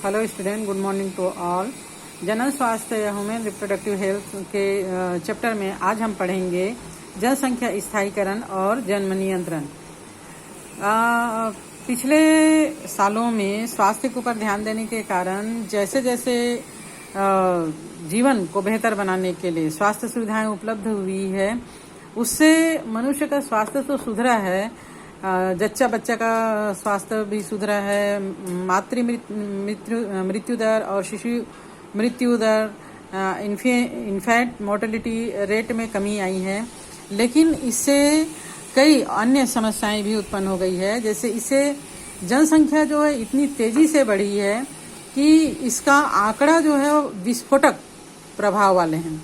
Hello student, good morning to all. General स्वास्थ्य या human reproductive health के chapter में आज हम पढ़ेंगे जनसंख्या स्थायीकरण और जन्म नियंत्रण। पिछले सालों में स्वास्थ्य के ऊपर ध्यान देने के कारण जैसे जैसे जीवन को बेहतर बनाने के लिए स्वास्थ्य सुविधाएं उपलब्ध हुई है, उससे मनुष्य का स्वास्थ्य तो सुधरा है, जच्चा बच्चा का स्वास्थ्य भी सुधरा है, मातृ मृत्यु दर और शिशु मृत्यु दर, इन्फेंट मोर्टेलिटी रेट में कमी आई है। लेकिन इससे कई अन्य समस्याएं भी उत्पन्न हो गई है। जैसे इससे जनसंख्या जो है इतनी तेजी से बढ़ी है कि इसका आंकड़ा जो है विस्फोटक प्रभाव वाले हैं।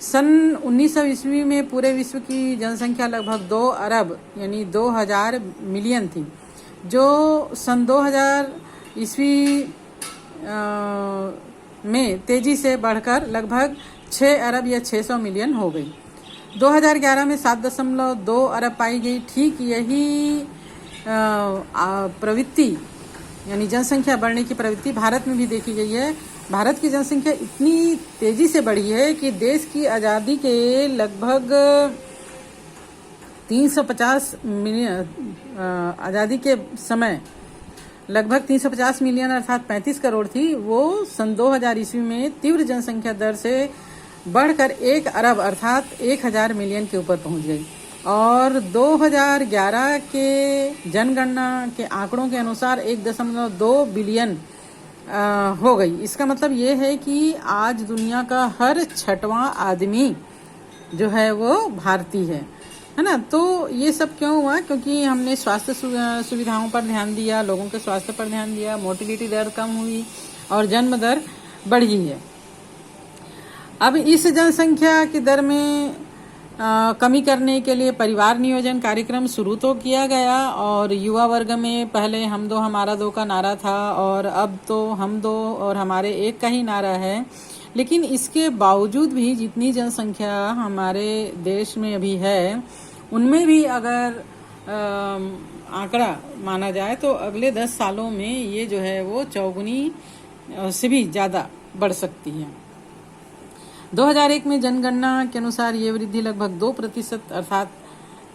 सन 1900 ईस्वी में पूरे विश्व की जनसंख्या लगभग 2 अरब यानी 2000 मिलियन थी, जो सन 2000 ईस्वी में तेजी से बढ़कर लगभग 6 अरब या 600 मिलियन हो गई। 2011 में 7.2 अरब पाई गई। ठीक यही प्रवृत्ति यानी जनसंख्या बढ़ने की प्रवृत्ति भारत में भी देखी गई है। भारत की जनसंख्या इतनी तेजी से बढ़ी है कि देश की आज़ादी के लगभग 350 मिलियन आज़ादी के समय लगभग 350 मिलियन अर्थात 35 करोड़ थी, वो सन 2000 ईस्वी में तीव्र जनसंख्या दर से बढ़कर 1 अरब अर्थात 1000 मिलियन के ऊपर पहुंच गई। और 2011 के जनगणना के आंकड़ों के अनुसार 1.2 बिलियन हो गई। इसका मतलब ये है कि आज दुनिया का हर 6वां आदमी जो है वो भारतीय है ना। तो ये सब क्यों हुआ? क्योंकि हमने स्वास्थ्य सुविधाओं पर ध्यान दिया, लोगों के स्वास्थ्य पर ध्यान दिया, मोर्टेलिटी दर कम हुई और जन्म दर बढ़ी है। अब इस जनसंख्या की दर में कमी करने के लिए परिवार नियोजन कार्यक्रम शुरू तो किया गया और युवा वर्ग में पहले हम दो हमारा दो का नारा था और अब तो हम दो और हमारे एक का ही नारा है। लेकिन इसके बावजूद भी जितनी जनसंख्या हमारे देश में अभी है, उनमें भी अगर आंकड़ा माना जाए तो अगले 10 सालों में ये जो है वो चौगुनी से भी ज़्यादा बढ़ सकती है। 2001 में जनगणना के अनुसार ये वृद्धि लगभग 2% अर्थात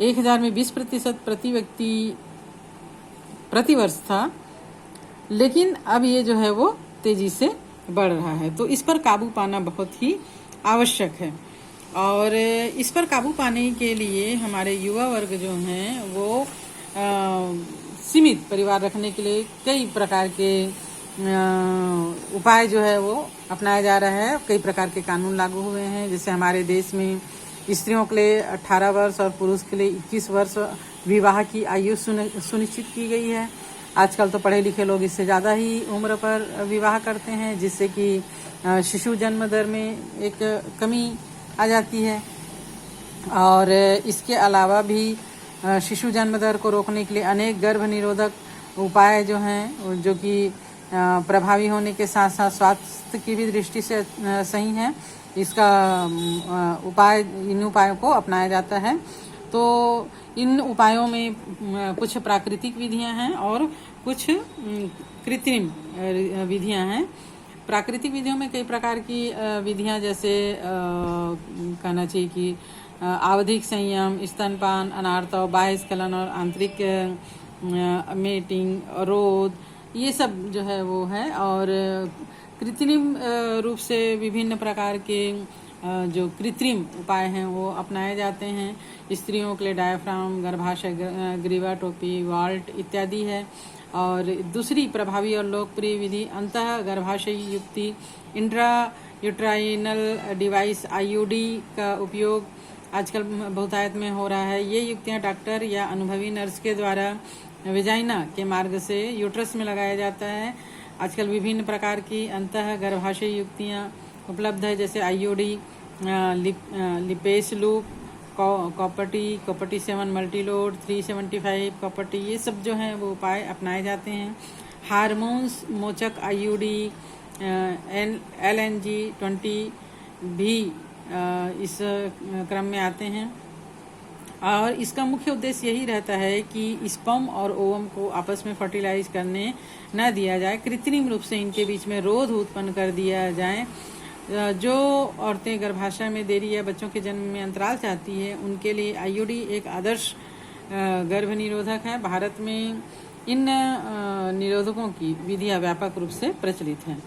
1000 में 20% प्रति व्यक्ति प्रति वर्ष था। लेकिन अब ये जो है वो तेजी से बढ़ रहा है, तो इस पर काबू पाना बहुत ही आवश्यक है। और इस पर काबू पाने के लिए हमारे युवा वर्ग जो हैं वो सीमित परिवार रखने के लिए कई प्रकार के उपाय जो है वो अपनाया जा रहा है। कई प्रकार के कानून लागू हुए हैं। जैसे हमारे देश में स्त्रियों के लिए 18 वर्ष और पुरुष के लिए 21 वर्ष विवाह की आयु सुनिश्चित की गई है। आजकल तो पढ़े लिखे लोग इससे ज़्यादा ही उम्र पर विवाह करते हैं, जिससे कि शिशु जन्म दर में एक कमी आ जाती है। और इसके अलावा भी शिशु जन्म दर को रोकने के लिए अनेक गर्भ निरोधक उपाय जो हैं, जो कि प्रभावी होने के साथ साथ स्वास्थ्य की भी दृष्टि से सही है, इसका इन उपायों को अपनाया जाता है। तो इन उपायों में कुछ प्राकृतिक विधियां हैं और कुछ कृत्रिम विधियां हैं। प्राकृतिक विधियों में कई प्रकार की विधियां, जैसे कहना चाहिए कि आवधिक संयम, स्तनपान, अनार्तव, बाह्य स्खलन और आंतरिक मेटिंग, रोध, ये सब जो है वो है। और कृत्रिम रूप से विभिन्न प्रकार के जो कृत्रिम उपाय हैं वो अपनाए जाते हैं। स्त्रियों के लिए डायफ्राम, गर्भाशय ग्रीवा टोपी, वाल्ट इत्यादि है। और दूसरी प्रभावी और लोकप्रिय विधि अंतः गर्भाशयी युक्ति, इंट्रा यूट्राइनल डिवाइस आईयूडी का उपयोग आजकल बहुतायत में हो रहा है। ये युक्तियां डॉक्टर या अनुभवी नर्स के द्वारा वेजाइना के मार्ग से यूट्रस में लगाया जाता है। आजकल विभिन्न प्रकार की अंतः गर्भाशय युक्तियाँ उपलब्ध है, जैसे IUD, lipase loop, copper T 7 Multiload, 375 copper T, ये सब जो हैं वो उपाय अपनाए जाते हैं। हार्मोन्स मोचक आईयूडी, LNG-20 भी इस क्रम में आते हैं। और इसका मुख्य उद्देश्य यही रहता है कि स्पर्म और ओवम को आपस में फर्टिलाइज करने न दिया जाए, कृत्रिम रूप से इनके बीच में रोध उत्पन्न कर दिया जाए। जो औरतें गर्भाशय में देरी या बच्चों के जन्म में अंतराल चाहती है उनके लिए आईयूडी एक आदर्श गर्भ निरोधक है। भारत में इन निरोधकों की विधियां व्यापक रूप से प्रचलित हैं।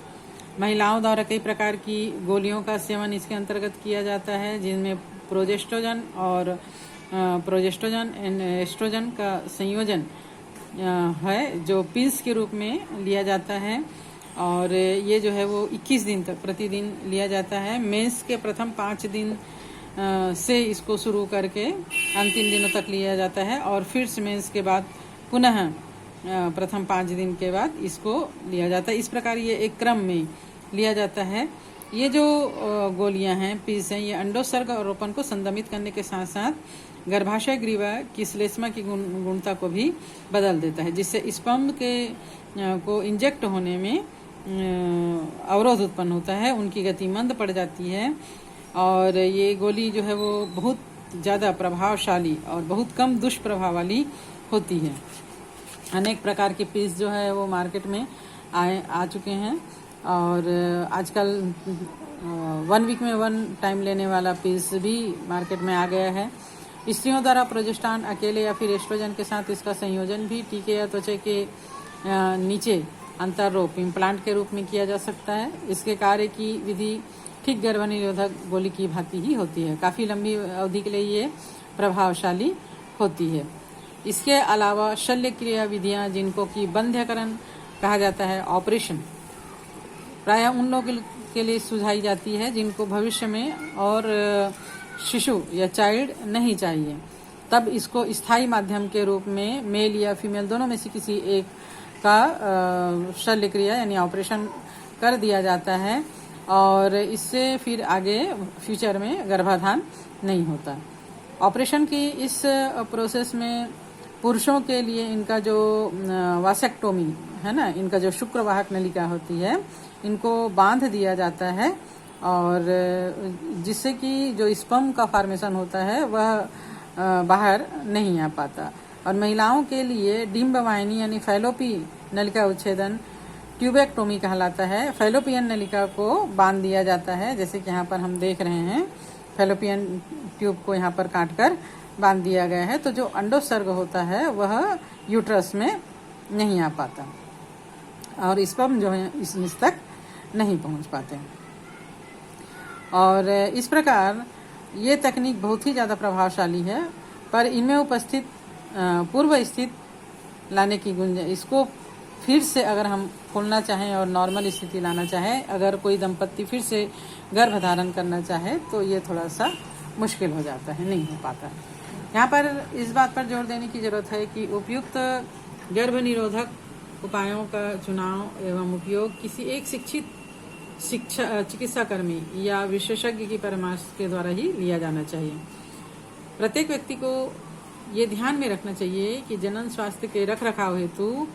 महिलाओं द्वारा कई प्रकार की गोलियों का सेवन इसके अंतर्गत किया जाता है, जिनमें प्रोजेस्टेरोन और प्रोजेस्टेरोन एंड एस्ट्रोजन का संयोजन है, जो पिल्स के रूप में लिया जाता है। और ये जो है वो 21 दिन तक प्रतिदिन लिया जाता है। मेंस के प्रथम 5 दिन से इसको शुरू करके अंतिम दिनों तक लिया जाता है और फिर मेंस के बाद पुनः प्रथम 5 दिन के बाद इसको लिया जाता है। इस प्रकार ये एक क्रम में लिया जाता है। ये जो गोलियां हैं, पिल्स हैं, ये अंडोत्सर्ग और रोपण को संदमित करने के साथ साथ गर्भाशय ग्रीवा की श्लेष्मा की गुणता को भी बदल देता है, जिससे स्पर्म के को इंजेक्ट होने में अवरोध उत्पन्न होता है, उनकी गति मंद पड़ जाती है। और ये गोली जो है वो बहुत ज़्यादा प्रभावशाली और बहुत कम दुष्प्रभाव वाली होती है। अनेक प्रकार के पिल्स जो है वो मार्केट में आ चुके हैं और आजकल 1 वीक में 1 टाइम लेने वाला पिल्स भी मार्केट में आ गया है। स्त्रियों द्वारा प्रोजेस्टेरोन अकेले या फिर एस्ट्रोजन के साथ इसका संयोजन भी टीके या त्वचा के नीचे अंतरोप इम्प्लांट के रूप में किया जा सकता है। इसके कार्य की विधि ठीक गर्भनिरोधक गोली की भांति ही होती है। काफ़ी लंबी अवधि के लिए ये प्रभावशाली होती है। इसके अलावा शल्य क्रिया विधियाँ, जिनको कि बंध्यकरण कहा जाता है, ऑपरेशन, प्रायः उन लोगों के लिए सुझाई जाती है जिनको भविष्य में और शिशु या चाइल्ड नहीं चाहिए। तब इसको स्थायी माध्यम के रूप में मेल या फीमेल दोनों में से किसी एक का शल्य क्रिया यानी ऑपरेशन कर दिया जाता है और इससे फिर आगे फ्यूचर में गर्भाधान नहीं होता। ऑपरेशन की इस प्रोसेस में पुरुषों के लिए इनका जो वासेक्टोमी है ना, इनका जो शुक्रवाहक नलिका होती है, इनको बांध दिया जाता है और जिससे कि जो स्पर्म का फॉर्मेशन होता है वह बाहर नहीं आ पाता। और महिलाओं के लिए डिम्ब वाहिनी यानी फैलोपी नलिका उच्छेदन ट्यूबेक्टोमी कहलाता है। फैलोपियन नलिका को बांध दिया जाता है, जैसे कि यहाँ पर हम देख रहे हैं, फैलोपियन ट्यूब को यहाँ पर काटकर बांध दिया गया है। तो जो अंडोत्सर्ग होता है वह यूट्रस में नहीं आ पाता और स्पर्म जो है इस तक नहीं पहुँच पाते। और इस प्रकार ये तकनीक बहुत ही ज़्यादा प्रभावशाली है, पर इनमें उपस्थित पूर्व स्थित लाने की गुंजाइश, इसको फिर से अगर हम खोलना चाहें और नॉर्मल स्थिति लाना चाहें, अगर कोई दंपत्ति फिर से गर्भधारण करना चाहे तो ये थोड़ा सा मुश्किल हो जाता है, नहीं हो पाता। यहाँ पर इस बात पर जोर देने की ज़रूरत है कि उपयुक्त गर्भ निरोधक उपायों का चुनाव एवं उपयोग किसी एक शिक्षित चिकित्साकर्मी या विशेषज्ञ की परामर्श के द्वारा ही लिया जाना चाहिए। प्रत्येक व्यक्ति को ये ध्यान में रखना चाहिए कि जनन स्वास्थ्य के रखरखाव हेतु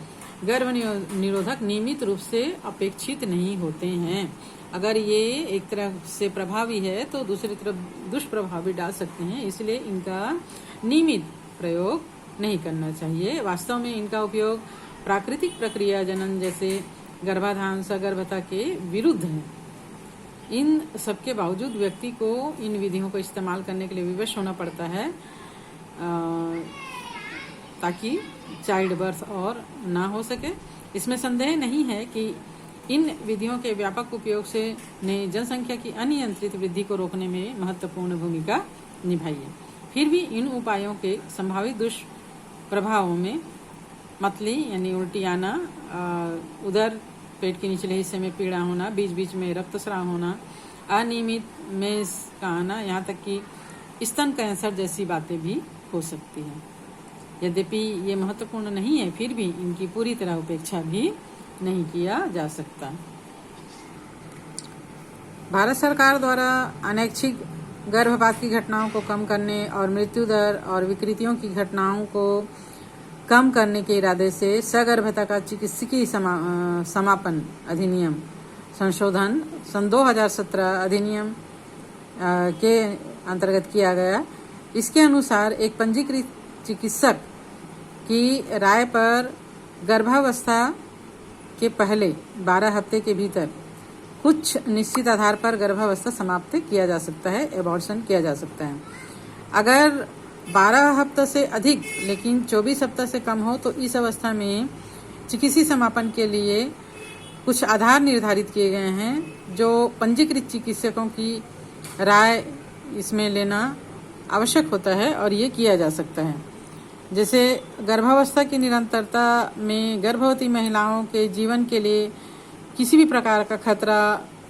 गर्भ निरोधक नियमित रूप से अपेक्षित नहीं होते हैं। अगर ये एक तरफ से प्रभावी है तो दूसरी तरफ दुष्प्रभाव भी डाल सकते हैं, इसलिए इनका नियमित प्रयोग नहीं करना चाहिए। वास्तव में इनका उपयोग प्राकृतिक प्रक्रिया जनन जैसे गर्भाधान सगर्भता के विरुद्ध है। इन सबके बावजूद व्यक्ति को इन विधियों को इस्तेमाल करने के लिए विवश होना पड़ता है ताकि चाइल्ड बर्थ और ना हो सके। इसमें संदेह नहीं है कि इन विधियों के व्यापक उपयोग से ने जनसंख्या की अनियंत्रित वृद्धि को रोकने में महत्वपूर्ण भूमिका निभाई है। फिर भी इन उपायों के संभावित दुष्प्रभावों में मतली यानी उल्टी आना, उदर पेट के निचले हिस्से में पीड़ा होना, बीच बीच में रक्तस्राव होना, अनियमित मेंस का आना, यहाँ तक कि स्तन कैंसर जैसी बातें भी हो सकती हैं। यद्यपि ये महत्वपूर्ण नहीं है, फिर भी इनकी पूरी तरह उपेक्षा भी नहीं किया जा सकता। भारत सरकार द्वारा अनैच्छिक गर्भपात की घटनाओं को कम करने और मृत्यु दर और विकृतियों की घटनाओं को कम करने के इरादे से सगर्भता का चिकित्सकीय समापन अधिनियम संशोधन सन 2017 अधिनियम के अंतर्गत किया गया। इसके अनुसार एक पंजीकृत चिकित्सक की राय पर गर्भावस्था के पहले 12 हफ्ते के भीतर कुछ निश्चित आधार पर गर्भावस्था समाप्त किया जा सकता है, एबॉर्शन किया जा सकता है। अगर 12 हफ्ते से अधिक लेकिन 24 हफ्ते से कम हो तो इस अवस्था में चिकित्सीय समापन के लिए कुछ आधार निर्धारित किए गए हैं, जो पंजीकृत चिकित्सकों की राय इसमें लेना आवश्यक होता है और ये किया जा सकता है। जैसे गर्भावस्था की निरंतरता में गर्भवती महिलाओं के जीवन के लिए किसी भी प्रकार का खतरा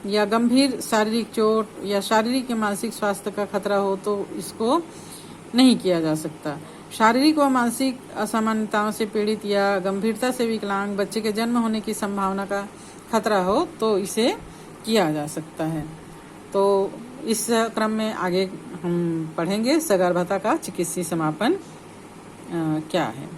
या गंभीर शारीरिक चोट या शारीरिक या मानसिक स्वास्थ्य का खतरा हो तो इसको नहीं किया जा सकता। शारीरिक व मानसिक असामान्यताओं से पीड़ित या गंभीरता से विकलांग बच्चे के जन्म होने की संभावना का खतरा हो तो इसे किया जा सकता है। तो इस क्रम में आगे हम पढ़ेंगे सगर्भता का चिकित्सीय समापन क्या है।